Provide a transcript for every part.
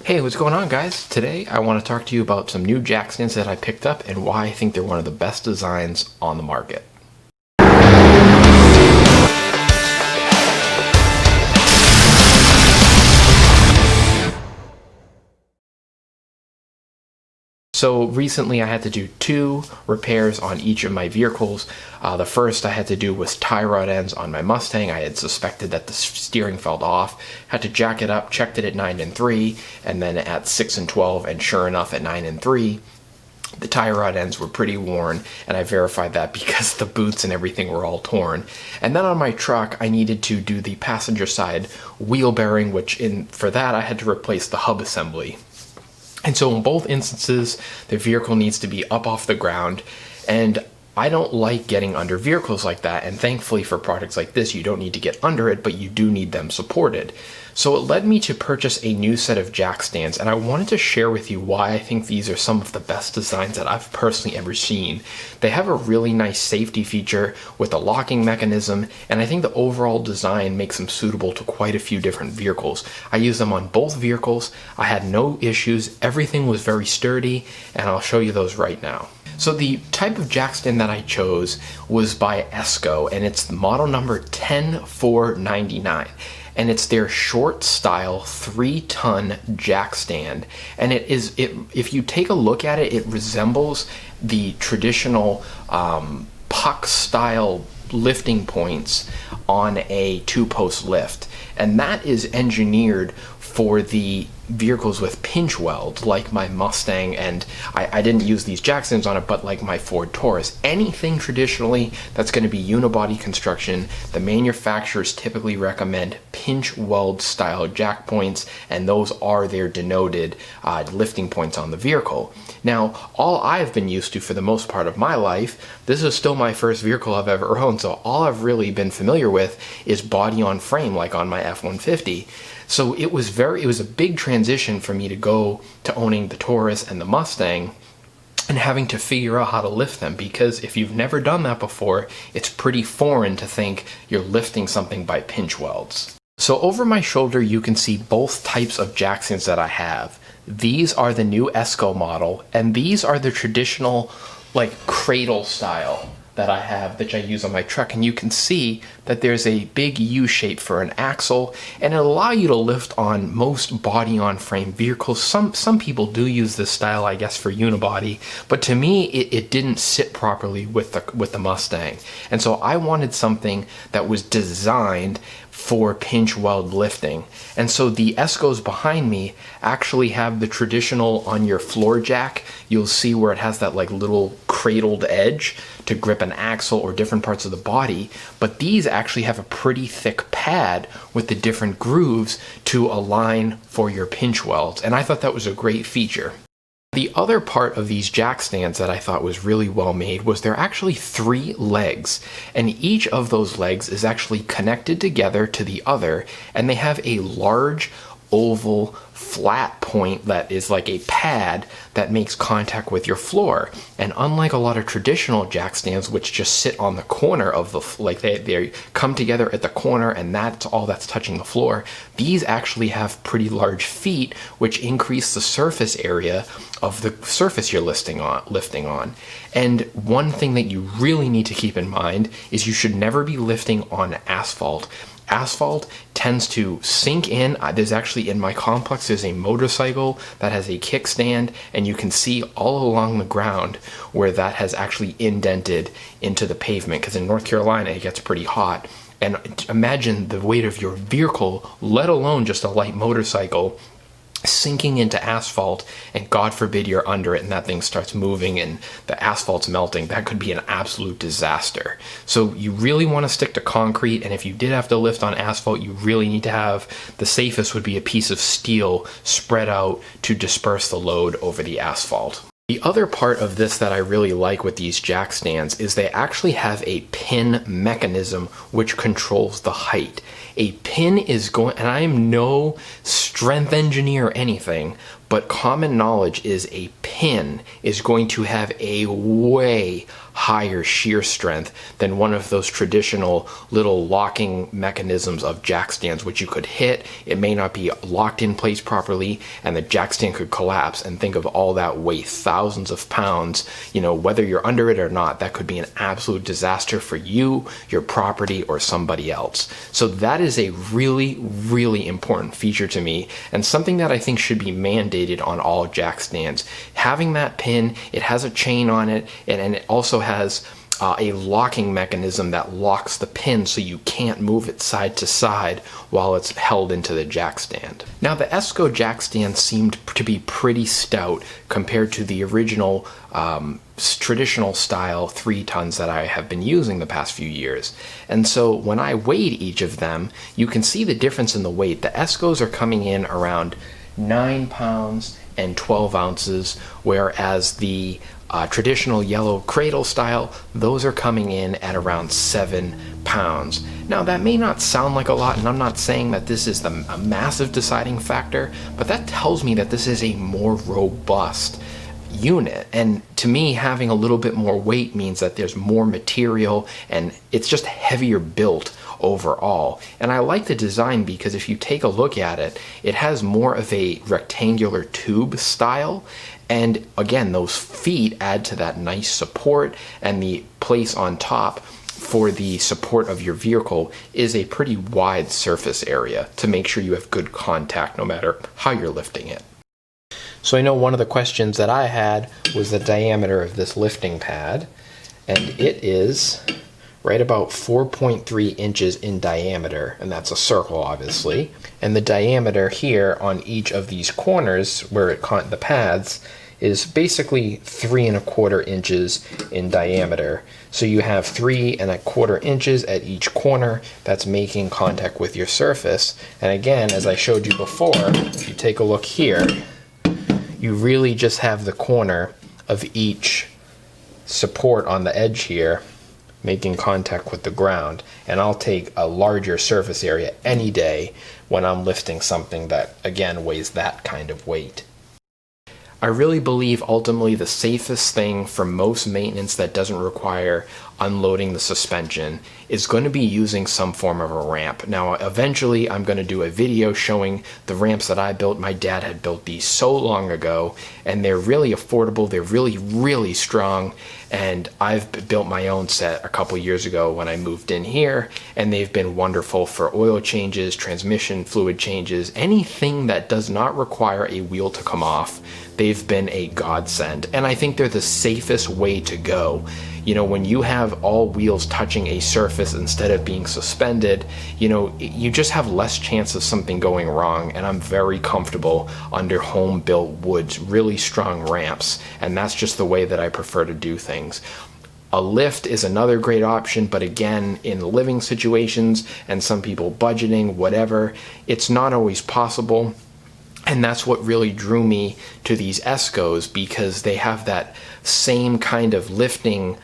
Hey, what's going on, guys? Today I want to talk to you about some new jack stands that I picked up and why I think they're one of the best designs on the market. So recently I had to do 2 repairs on each of my vehicles. The first I had to do was tie rod ends on my Mustang. I had suspected that the steering fell off. Had to jack it up, checked it at 9 and 3, and then at 6 and 12, and sure enough at 9 and 3, the tie rod ends were pretty worn, and I verified that because the boots and everything were all torn. And then on my truck, I needed to do the passenger side wheel bearing, for that I had to replace the hub assembly. And so in both instances, the vehicle needs to be up off the ground, and I don't like getting under vehicles like that, and thankfully for products like this, you don't need to get under it, but you do need them supported. So it led me to purchase a new set of jack stands, and I wanted to share with you why I think these are some of the best designs that I've personally ever seen. They have a really nice safety feature with a locking mechanism, and I think the overall design makes them suitable to quite a few different vehicles. I used them on both vehicles. I had no issues. Everything was very sturdy, and I'll show you those right now. So the type of jack stand that I chose was by ESCO, and it's model number 10499. And it's their short style 3-ton jack stand. And if you take a look at it, it resembles the traditional puck style lifting points on a 2-post lift. And that is engineered for the vehicles with pinch welds, like my Mustang, and I didn't use these jack stands on it, but like my Ford Taurus. Anything traditionally that's going to be unibody construction, the manufacturers typically recommend pinch weld style jack points, and those are their denoted lifting points on the vehicle. Now, all I've been used to for the most part of my life, this is still my first vehicle I've ever owned, so all I've really been familiar with is body on frame, like on my F-150. So it was a big transition for me to go to owning the Taurus and the Mustang and having to figure out how to lift them, because if you've never done that before, it's pretty foreign to think you're lifting something by pinch welds. So over my shoulder, you can see both types of jack stands that I have. These are the new ESCO model, and these are the traditional like cradle style that I have, that I use on my truck, and you can see that there's a big U shape for an axle, and it'll allow you to lift on most body on frame vehicles. Some people do use this style, I guess, for unibody, but to me it didn't sit properly with the Mustang, and so I wanted something that was designed for pinch weld lifting. And so the ESCOs behind me actually have the traditional on your floor jack. You'll see where it has that like little cradled edge to grip an axle or different parts of the body, but these actually have a pretty thick pad with the different grooves to align for your pinch welds, and I thought that was a great feature. The other part of these jack stands that I thought was really well made was they're actually 3 legs, and each of those legs is actually connected together to the other, and they have a large oval flat point that is like a pad that makes contact with your floor. And unlike a lot of traditional jack stands, which just sit on the corner of they come together at the corner and that's all that's touching the floor, these actually have pretty large feet, which increase the surface area of the surface you're lifting on. And one thing that you really need to keep in mind is you should never be lifting on asphalt. Asphalt tends to sink in. There's actually, in my complex, there's a motorcycle that has a kickstand, and you can see all along the ground where that has actually indented into the pavement, because in North Carolina it gets pretty hot. And imagine the weight of your vehicle, let alone just a light motorcycle, sinking into asphalt, and God forbid you're under it and that thing starts moving and the asphalt's melting. That could be an absolute disaster. So you really want to stick to concrete, and if you did have to lift on asphalt, you really need to have, the safest would be a piece of steel spread out to disperse the load over the asphalt. The other part of this that I really like with these jack stands is they actually have a pin mechanism which controls the height. A pin is going, and I am no strength engineer or anything, but common knowledge is a pin is going to have a way higher shear strength than one of those traditional little locking mechanisms of jack stands, which you could hit. It may not be locked in place properly, and the jack stand could collapse. And think of all that weight, thousands of pounds, you know, whether you're under it or not, that could be an absolute disaster for you, your property, or somebody else. So that is a really, really important feature to me, and something that I think should be mandated on all jack stands. Having that pin, it has a chain on it, and it also has a locking mechanism that locks the pin so you can't move it side to side while it's held into the jack stand. Now, the ESCO jack stand seemed to be pretty stout compared to the original traditional style 3 tons that I have been using the past few years. And so when I weighed each of them, you can see the difference in the weight. The ESCOs are coming in around 9 pounds and 12 ounces, whereas the traditional yellow cradle style, those are coming in at around 7 pounds. Now, that may not sound like a lot, and I'm not saying that this is a massive deciding factor, but that tells me that this is a more robust unit. And to me, having a little bit more weight means that there's more material and it's just heavier built overall. And I like the design because if you take a look at it, it has more of a rectangular tube style. And again, those feet add to that nice support, and the place on top for the support of your vehicle is a pretty wide surface area to make sure you have good contact no matter how you're lifting it. So I know one of the questions that I had was the diameter of this lifting pad, and it is right about 4.3 inches in diameter, and that's a circle obviously. And the diameter here on each of these corners where it caught the pads is basically 3¼ inches in diameter. So you have 3¼ inches at each corner that's making contact with your surface. And again, as I showed you before, if you take a look here, you really just have the corner of each support on the edge here making contact with the ground. And I'll take a larger surface area any day when I'm lifting something that, again, weighs that kind of weight. I really believe ultimately the safest thing for most maintenance that doesn't require unloading the suspension is going to be using some form of a ramp. Now, eventually I'm going to do a video showing the ramps that I built. My dad had built these so long ago, and they're really affordable. They're really, really strong. And I've built my own set a couple years ago when I moved in here, and they've been wonderful for oil changes, transmission fluid changes, anything that does not require a wheel to come off. They've been a godsend, and I think they're the safest way to go. You know, when you have all wheels touching a surface instead of being suspended, you know, you just have less chance of something going wrong. And I'm very comfortable under home-built woods, really strong ramps, and that's just the way that I prefer to do things. A lift is another great option, but again, in living situations and some people budgeting, whatever, it's not always possible. And that's what really drew me to these ESCOs, because they have that same kind of lifting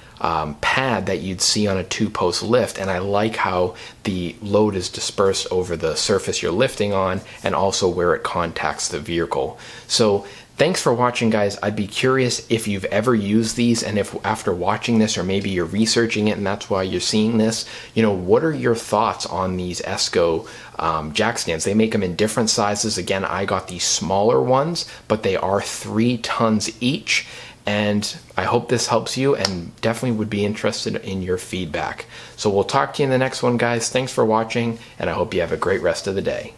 pad that you'd see on a 2-post lift, and I like how the load is dispersed over the surface you're lifting on and also where it contacts the vehicle. So thanks for watching, guys. I'd be curious if you've ever used these, and if after watching this, or maybe you're researching it and that's why you're seeing this, you know, what are your thoughts on these ESCO jack stands? They make them in different sizes. Again, I got these smaller ones, but they are 3 tons each. And I hope this helps you, and definitely would be interested in your feedback. So we'll talk to you in the next one, guys. Thanks for watching, and I hope you have a great rest of the day.